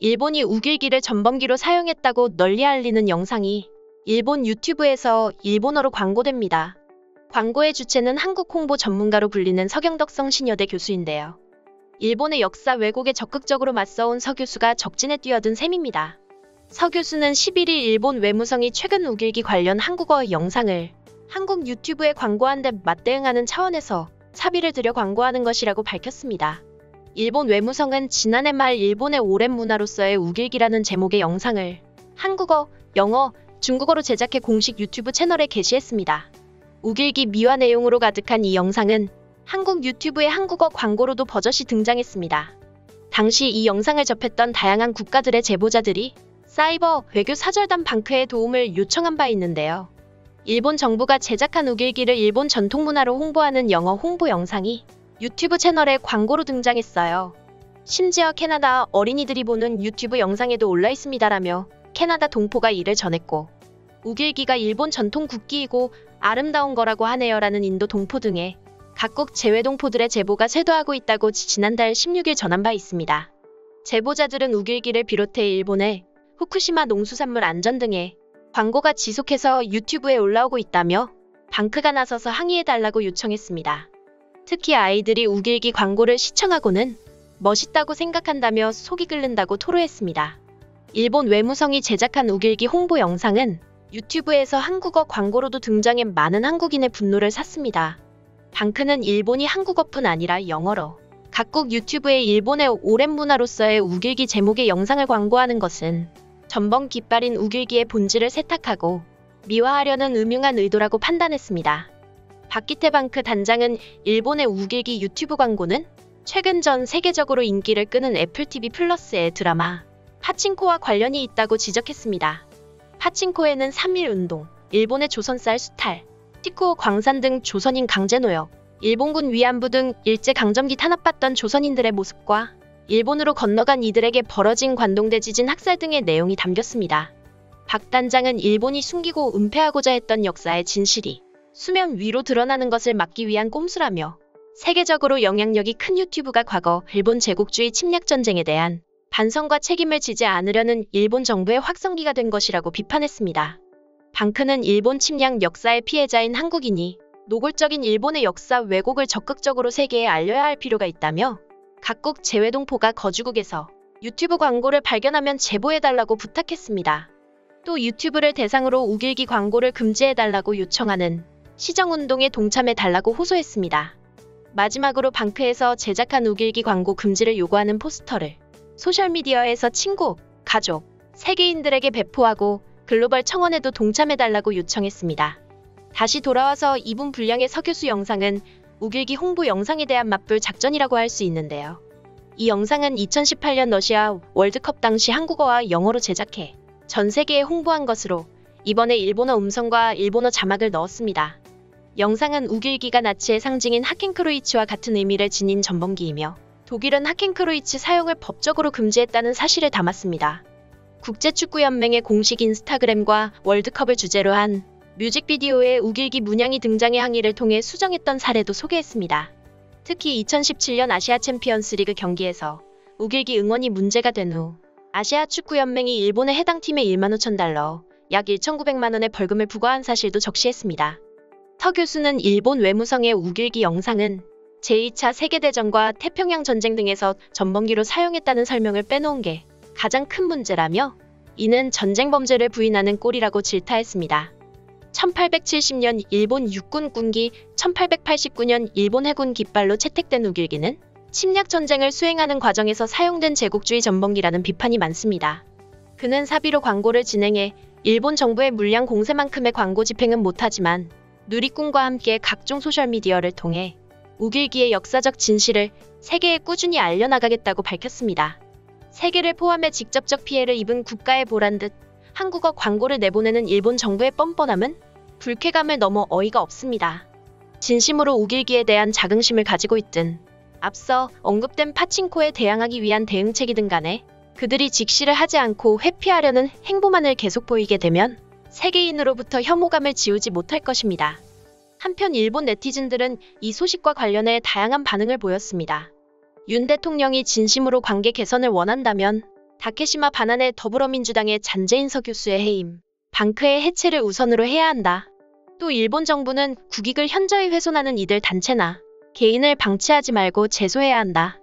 일본이 우길기를 전범기로 사용했다고 널리 알리는 영상이 일본 유튜브에서 일본어로 광고됩니다. 광고의 주체는 한국 홍보 전문가로 불리는 서경덕 성신여대 교수인데요. 일본의 역사 왜곡에 적극적으로 맞서온 서 교수가 적진에 뛰어든 셈입니다. 서 교수는 11일 일본 외무성이 최근 우길기 관련 한국어 영상을 한국 유튜브에 광고한 데 맞대응하는 차원에서 차비를 들여 광고하는 것이라고 밝혔습니다. 일본 외무성은 지난해 말 일본의 오랜 문화로서의 우길기라는 제목의 영상을 한국어, 영어, 중국어로 제작해 공식 유튜브 채널에 게시했습니다. 우길기 미화 내용으로 가득한 이 영상은 한국 유튜브의 한국어 광고로도 버젓이 등장했습니다. 당시 이 영상을 접했던 다양한 국가들의 제보자들이 사이버 외교 사절단 방크의 도움을 요청한 바 있는데요. 일본 정부가 제작한 우길기를 일본 전통문화로 홍보하는 영어 홍보 영상이 유튜브 채널에 광고로 등장했어요. 심지어 캐나다 어린이들이 보는 유튜브 영상에도 올라 있습니다라며 캐나다 동포가 이를 전했고, 우길기가 일본 전통 국기이고 아름다운 거라고 하네요라는 인도 동포 등의 각국 재외 동포들의 제보가 쇄도하고 있다고 지난달 16일 전한 바 있습니다. 제보자들은 우길기를 비롯해 일본의 후쿠시마 농수산물 안전 등의 광고가 지속해서 유튜브에 올라오고 있다며 방크가 나서서 항의해달라고 요청했습니다. 특히 아이들이 우길기 광고를 시청하고는 멋있다고 생각한다며 속이 끓는다고 토로했습니다. 일본 외무성이 제작한 우길기 홍보 영상은 유튜브에서 한국어 광고로도 등장해 많은 한국인의 분노를 샀습니다. 방크는 일본이 한국어뿐 아니라 영어로 각국 유튜브에 일본의 오랜 문화로서의 우길기 제목의 영상을 광고하는 것은 전범 깃발인 우길기의 본질을 세탁하고 미화하려는 음흉한 의도라고 판단했습니다. 박기태 방크 단장은 일본의 우길기 유튜브 광고는 최근 전 세계적으로 인기를 끄는 애플TV 플러스의 드라마 파친코와 관련이 있다고 지적했습니다. 파친코에는 3.1운동, 일본의 조선쌀 수탈, 티쿠오 광산 등 조선인 강제노역, 일본군 위안부 등 일제강점기 탄압받던 조선인들의 모습과 일본으로 건너간 이들에게 벌어진 관동대 지진 학살 등의 내용이 담겼습니다. 박 단장은 일본이 숨기고 은폐하고자 했던 역사의 진실이 수면 위로 드러나는 것을 막기 위한 꼼수라며 세계적으로 영향력이 큰 유튜브가 과거 일본 제국주의 침략전쟁에 대한 반성과 책임을 지지 않으려는 일본 정부의 확성기가 된 것이라고 비판했습니다. 방크는 일본 침략 역사의 피해자인 한국인이 노골적인 일본의 역사 왜곡을 적극적으로 세계에 알려야 할 필요가 있다며 각국 재외동포가 거주국에서 유튜브 광고를 발견하면 제보해달라고 부탁했습니다. 또 유튜브를 대상으로 우길기 광고를 금지해달라고 요청하는 시정운동에 동참해달라고 호소했습니다. 마지막으로 방크에서 제작한 우길기 광고 금지를 요구하는 포스터를 소셜미디어에서 친구, 가족, 세계인들에게 배포하고 글로벌 청원에도 동참해달라고 요청했습니다. 다시 돌아와서 2분 분량의 서 교수 영상은 우길기 홍보 영상에 대한 맞불 작전이라고 할 수 있는데요. 이 영상은 2018년 러시아 월드컵 당시 한국어와 영어로 제작해 전 세계에 홍보한 것으로 이번에 일본어 음성과 일본어 자막을 넣었습니다. 영상은 우길기가 나치의 상징인 하켄크로이츠와 같은 의미를 지닌 전범기이며 독일은 하켄크로이츠 사용을 법적으로 금지했다는 사실을 담았습니다. 국제축구연맹의 공식 인스타그램과 월드컵을 주제로 한 뮤직비디오에 우길기 문양이 등장해 항의를 통해 수정했던 사례도 소개했습니다. 특히 2017년 아시아 챔피언스 리그 경기에서 우길기 응원이 문제가 된 후 아시아 축구연맹이 일본의 해당 팀에 1만 5천 달러, 약 1,900만 원의 벌금을 부과한 사실도 적시했습니다. 서 교수는 일본 외무성의 우길기 영상은 제2차 세계대전과 태평양 전쟁 등에서 전범기로 사용했다는 설명을 빼놓은 게 가장 큰 문제라며 이는 전쟁 범죄를 부인하는 꼴이라고 질타했습니다. 1870년 일본 육군 군기, 1889년 일본 해군 깃발로 채택된 우길기는 침략 전쟁을 수행하는 과정에서 사용된 제국주의 전범기라는 비판이 많습니다. 그는 사비로 광고를 진행해 일본 정부의 물량 공세만큼의 광고 집행은 못하지만 누리꾼과 함께 각종 소셜미디어를 통해 우길기의 역사적 진실을 세계에 꾸준히 알려나가겠다고 밝혔습니다. 세계를 포함해 직접적 피해를 입은 국가의 보란 듯 한국어 광고를 내보내는 일본 정부의 뻔뻔함은 불쾌감을 넘어 어이가 없습니다. 진심으로 우길기에 대한 자긍심을 가지고 있든 앞서 언급된 파친코에 대항하기 위한 대응책이든 간에 그들이 직시를 하지 않고 회피하려는 행보만을 계속 보이게 되면 세계인으로부터 혐오감을 지우지 못할 것입니다. 한편 일본 네티즌들은 이 소식과 관련해 다양한 반응을 보였습니다. 윤 대통령이 진심으로 관계 개선을 원한다면 다케시마 반환에 더불어민주당의 잔재인서 교수의 해임, 방크의 해체를 우선으로 해야 한다. 또 일본 정부는 국익을 현저히 훼손하는 이들 단체나 개인을 방치하지 말고 제소해야 한다.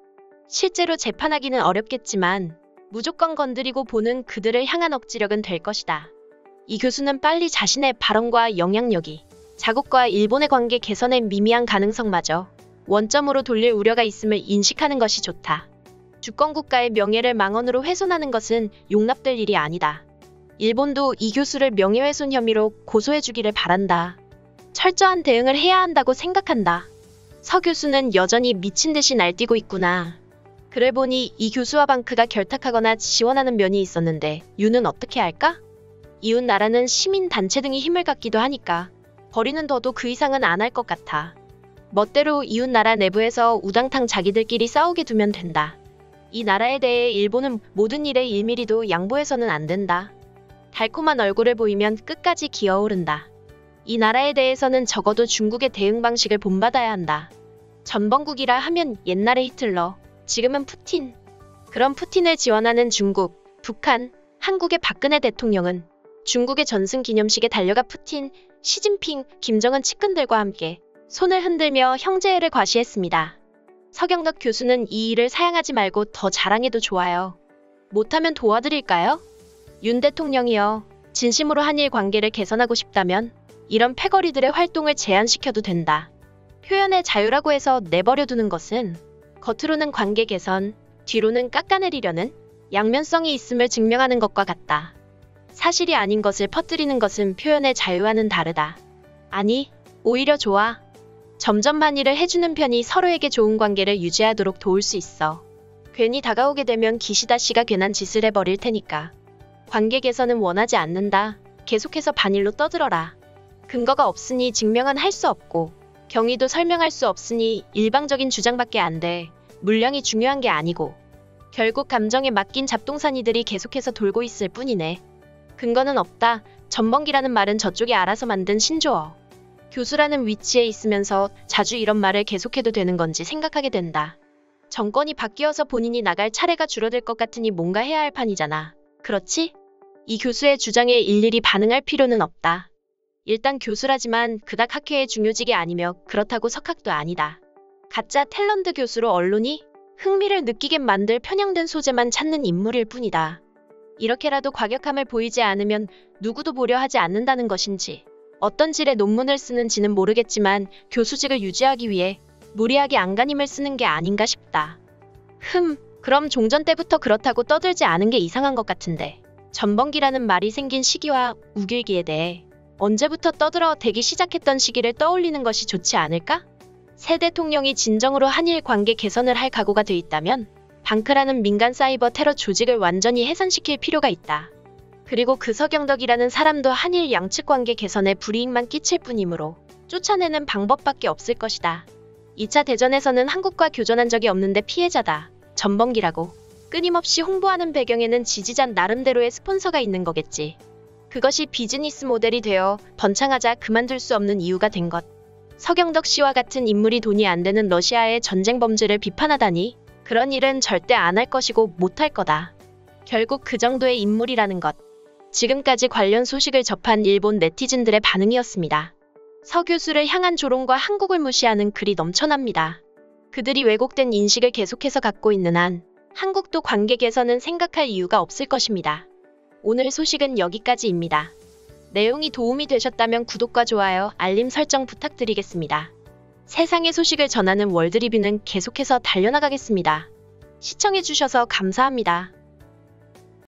실제로 재판하기는 어렵겠지만 무조건 건드리고 보는 그들을 향한 억지력은 될 것이다. 이 교수는 빨리 자신의 발언과 영향력이 자국과 일본의 관계 개선의 미미한 가능성마저 원점으로 돌릴 우려가 있음을 인식하는 것이 좋다. 주권국가의 명예를 망언으로 훼손하는 것은 용납될 일이 아니다. 일본도 이 교수를 명예훼손 혐의로 고소해주기를 바란다. 철저한 대응을 해야 한다고 생각한다. 서 교수는 여전히 미친 듯이 날뛰고 있구나. 그래 보니 이 교수와 방크가 결탁하거나 지원하는 면이 있었는데 유는 어떻게 할까? 이웃 나라는 시민단체 등이 힘을 갖기도 하니까 버리는 둬도 그 이상은 안 할 것 같아. 멋대로 이웃 나라 내부에서 우당탕 자기들끼리 싸우게 두면 된다. 이 나라에 대해 일본은 모든 일에 1mm도 양보해서는 안 된다. 달콤한 얼굴을 보이면 끝까지 기어오른다. 이 나라에 대해서는 적어도 중국의 대응 방식을 본받아야 한다. 전범국이라 하면 옛날의 히틀러, 지금은 푸틴. 그런 푸틴을 지원하는 중국, 북한, 한국의 박근혜 대통령은 중국의 전승기념식에 달려가 푸틴, 시진핑, 김정은 측근들과 함께 손을 흔들며 형제애를 과시했습니다. 서경덕 교수는 이 일을 사양하지 말고 더 자랑해도 좋아요. 못하면 도와드릴까요? 윤 대통령이요. 진심으로 한일 관계를 개선하고 싶다면 이런 패거리들의 활동을 제한시켜도 된다. 표현의 자유라고 해서 내버려두는 것은 겉으로는 관계 개선, 뒤로는 깎아내리려는 양면성이 있음을 증명하는 것과 같다. 사실이 아닌 것을 퍼뜨리는 것은 표현의 자유와는 다르다. 아니, 오히려 좋아. 점점 만일을 해주는 편이 서로에게 좋은 관계를 유지하도록 도울 수 있어. 괜히 다가오게 되면 기시다 씨가 괜한 짓을 해버릴 테니까. 관계 개선은 원하지 않는다. 계속해서 반일로 떠들어라. 근거가 없으니 증명은 할 수 없고 경위도 설명할 수 없으니 일방적인 주장밖에 안 돼. 물량이 중요한 게 아니고 결국 감정에 맡긴 잡동사니들이 계속해서 돌고 있을 뿐이네. 근거는 없다. 전범기라는 말은 저쪽이 알아서 만든 신조어. 교수라는 위치에 있으면서 자주 이런 말을 계속해도 되는 건지 생각하게 된다. 정권이 바뀌어서 본인이 나갈 차례가 줄어들 것 같으니 뭔가 해야 할 판이잖아. 그렇지? 이 교수의 주장에 일일이 반응할 필요는 없다. 일단 교수라지만 그닥 학회의 중요직이 아니며 그렇다고 석학도 아니다. 가짜 탤런트 교수로 언론이 흥미를 느끼게 만들 편향된 소재만 찾는 인물일 뿐이다. 이렇게라도 과격함을 보이지 않으면 누구도 보려 하지 않는다는 것인지 어떤 질의 논문을 쓰는지는 모르겠지만 교수직을 유지하기 위해 무리하게 안간힘을 쓰는 게 아닌가 싶다. 그럼 종전 때부터 그렇다고 떠들지 않은 게 이상한 것 같은데 전범기라는 말이 생긴 시기와 우길기에 대해 언제부터 떠들어 대기 시작했던 시기를 떠올리는 것이 좋지 않을까? 새 대통령이 진정으로 한일 관계 개선을 할 각오가 돼 있다면 방크라는 민간 사이버 테러 조직을 완전히 해산시킬 필요가 있다. 그리고 그 서경덕이라는 사람도 한일 양측 관계 개선에 불이익만 끼칠 뿐이므로 쫓아내는 방법밖에 없을 것이다. 2차 대전에서는 한국과 교전한 적이 없는데 피해자다. 전범기라고 끊임없이 홍보하는 배경에는 지지자 나름대로의 스폰서가 있는 거겠지. 그것이 비즈니스 모델이 되어 번창하자 그만둘 수 없는 이유가 된 것. 서경덕 씨와 같은 인물이 돈이 안 되는 러시아의 전쟁 범죄를 비판하다니 그런 일은 절대 안 할 것이고 못할 거다. 결국 그 정도의 인물이라는 것. 지금까지 관련 소식을 접한 일본 네티즌들의 반응이었습니다. 서 교수를 향한 조롱과 한국을 무시하는 글이 넘쳐납니다. 그들이 왜곡된 인식을 계속해서 갖고 있는 한 한국도 관계 개선은 생각할 이유가 없을 것입니다. 오늘 소식은 여기까지입니다. 내용이 도움이 되셨다면 구독과 좋아요, 알림 설정 부탁드리겠습니다. 세상의 소식을 전하는 월드리뷰는 계속해서 달려나가겠습니다. 시청해주셔서 감사합니다.